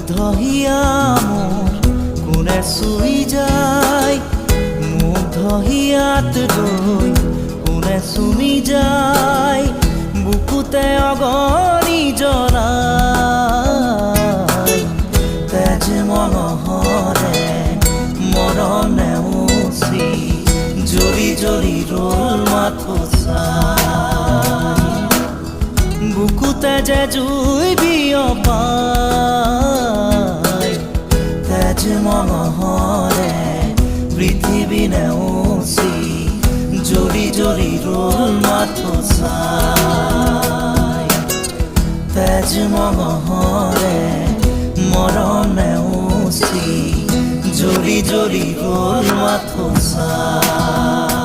মুগ্ধহিয়া মোৰ কোনে চুই যায়, মুগ্ধহিয়াত গৈ কোনে চুমি যায়, বুকুতে অগণি জ্বলাই। তেজ মঙহৰে মৰম নেওচি জ্বলি জ্বলি ৰ'ল মাথো চাই, বুকুতে যে জুই বিয়পাই। তেজ মঙহৰে পৃথিৱী নেওচি জ্বলি জ্বলি ৰ'ল মাথো চাই। তেজ মঙহৰে মৰম নেওচি জ্বলি জ্বলি ৰ'ল মাথো চাই।